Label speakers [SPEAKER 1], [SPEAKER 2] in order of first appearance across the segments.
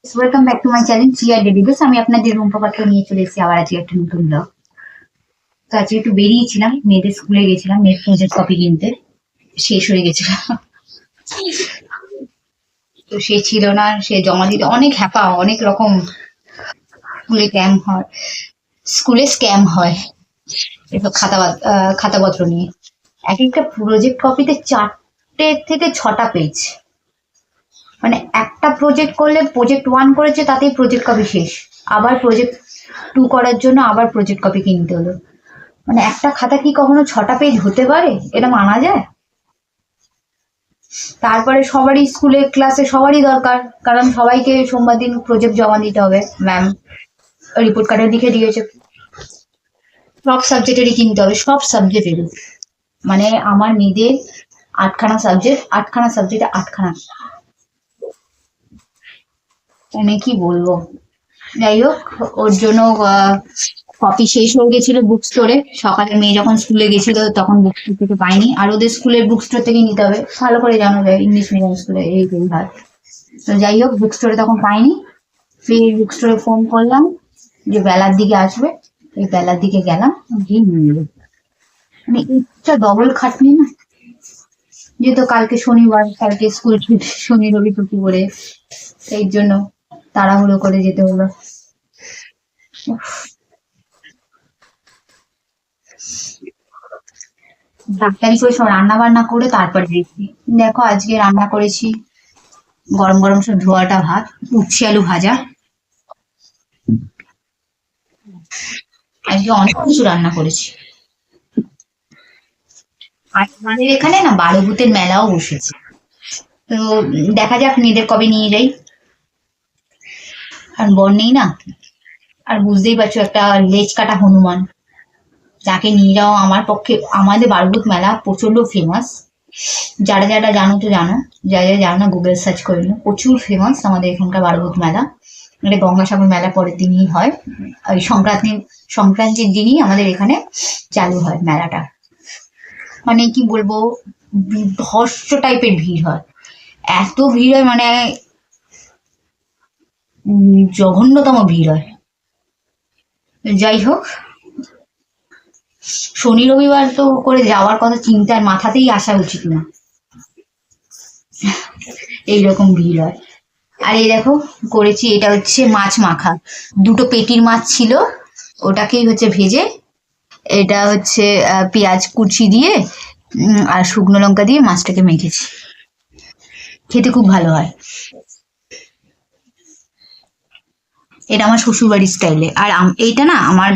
[SPEAKER 1] Welcome back to my channel জিআর ডেডিবেস। আমি আপনাদের রুম্পা পাত্র নিয়ে চলে এসেছি আবার আজকে একটা নতুন ব্লগ। তো আজকে একটু বেরিয়েছিলাম, মেয়েদের স্কুলে গেছিলাম, মেয়ের প্রজেক্ট কপি কিনতে। শেষ হয়ে গেছিল, তো সে ছিল না, সে জমা দিতে অনেক হ্যাপা, অনেক রকম স্কুলে ক্যাম্প হয়, স্কুলে স্ক্যাম হয় এসব খাতাপত্র নিয়ে। এক একটা প্রজেক্ট কপিতে 4টে থেকে 6টা পেজ। মানে একটা প্রজেক্ট করলে প্রজেক্ট 1 করেছে তাতেই প্রজেক্ট কপি শেষ, আবার প্রজেক্ট 2 করার জন্য আবার প্রজেক্ট কপি কিনতে হলো। মানে একটা খাতা কি কখনো 6টা পেজ হতে পারে? এটা মানা যায়? তারপরে সবারই স্কুলে ক্লাসে সবারই দরকার, কারণ সবাইকে সোমবার দিন প্রজেক্ট জমা দিতে হবে। ম্যাম রিপোর্ট কার্ডে লিখে দিয়েছে সব সাবজেক্টেরই কিনতে হবে, সব সাবজেক্টেরই। মানে আমার মেয়েদের 8খানা সাবজেক্ট, 8খানা সাবজেক্টে 8খানা। মানে কি বলবো, যাই হোক, ওর জন্য কপি শেষ হয়ে গেছিল বুক স্টোরে। সকালে মেয়ে যখন স্কুলে গেছিল তখন বুক স্টোর থেকে পাইনি, আর ওদের স্কুলের বুক স্টোর থেকে নিতে হবে, ভালো করে জানা যায় ইংলিশ মিডিয়াম স্কুলে এই হয়। তো যাই হোক, বুক স্টোরে তখন পাইনি, ফির বুক স্টোরে ফোন করলাম যে বেলার দিকে আসবে। এই বেলার দিকে গেলাম, গিয়ে নিয়ে এলো। মানে ইচ্ছা ডবল খাটনি না, যেহেতু কালকে শনিবার, কালকে স্কুল ছুটি, শনি রবি ছুটি করে, সেই জন্য তাড়াহুড়ো করে যেতে হলো। ডাক্তারি করে সব রান্না বান্না করে তারপরে দিয়েছি। দেখো আজকে রান্না করেছি গরম গরম সব ধোয়াটা ভাত, উচ্ছে আলু ভাজা। আজকে অনেক কিছু রান্না করেছি। আর আমাদের এখানে না 12 ভূতের মেলাও বসেছে। তো দেখা যাক মেয়েদের কবে নিয়ে যাই, আর বর নেই না। আর বুঝতেই পারছো, একটা লেজ কাটা হনুমান, যাকে নিয়ে যাওয়া আমার পক্ষে। আমাদের 12 ভূত মেলা প্রচন্ড ফেমাস, যারা যারা জানো তো জানো, যারা যারা জানো না গুগল সার্চ করে নিও। প্রচুর ফেমাস আমাদের এখানকার 12 ভূত মেলা। এটা গঙ্গাসাগর মেলা পরের দিনই হয়, ওই সংক্রান্তির দিনই আমাদের এখানে চালু হয় মেলাটা। মানে কি বলবো, বিভৎস টাইপের ভিড় হয়, এত ভিড় হয়, মানে জঘন্যতম ভিড় হয়। যাই হোক, শনি রবিবার তো করে যাওয়ার কথা চিন্তার মাথাতেই আসা উচিত না, এইরকম ভিড় হয়। আর এই দেখো করেছি, এটা হচ্ছে মাছ মাখা। দুটো পেটির মাছ ছিল, ওটাকেই হচ্ছে ভেজে, এটা হচ্ছে পেঁয়াজ কুচি দিয়ে আর শুকনো লঙ্কা দিয়ে মাছটাকে মেখেছি। খেতে খুব ভালো হয়। এটা আমার শ্বশুর বাড়ির স্টাইলে, আর এইটা না আমার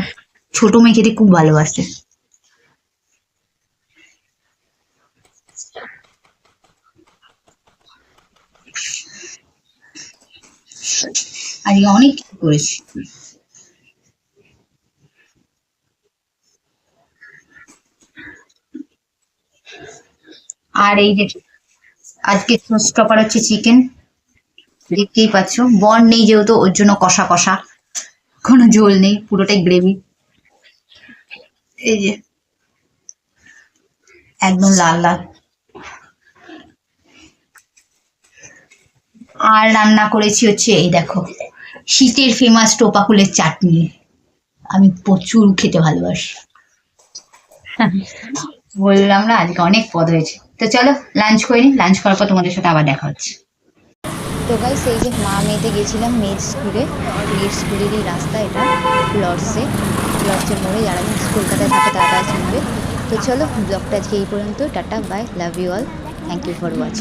[SPEAKER 1] ছোট মেয়ে খেতে খুব ভালোবাসে। আর অনেক কিছু করেছি। আর এই যে আজকে স্টপার হচ্ছে চিকেন, দেখতেই পাচ্ছ। বর নেই যেহেতু, ওর জন্য কষা কষা, কোনো ঝোল নেই, পুরোটাই গ্রেভি। এই যে একদম লাল লাল। আর রান্না করেছি হচ্ছে এই দেখো, শীতের ফেমাস টোপা কুলের চাটনি। আমি প্রচুর খেতে ভালোবাসি। বললাম না আজকে অনেক পদ হয়েছে। তো চলো লাঞ্চ করে নি, লাঞ্চ করার পর তোমাদের সাথে আবার দেখা হচ্ছে।
[SPEAKER 2] তো গাইস, এই যে মা মেয়েতে গেছিলাম মেয়ের স্কুলে, মেয়ের স্কুলেরই রাস্তা এটা, লর্ডসের মোড়ে। যারা কলকাতায় থাকে তারা চিনবে। তো চলো, ব্লগটা আজকে এই পর্যন্ত। Tata, bye, love you all, thank you for watching.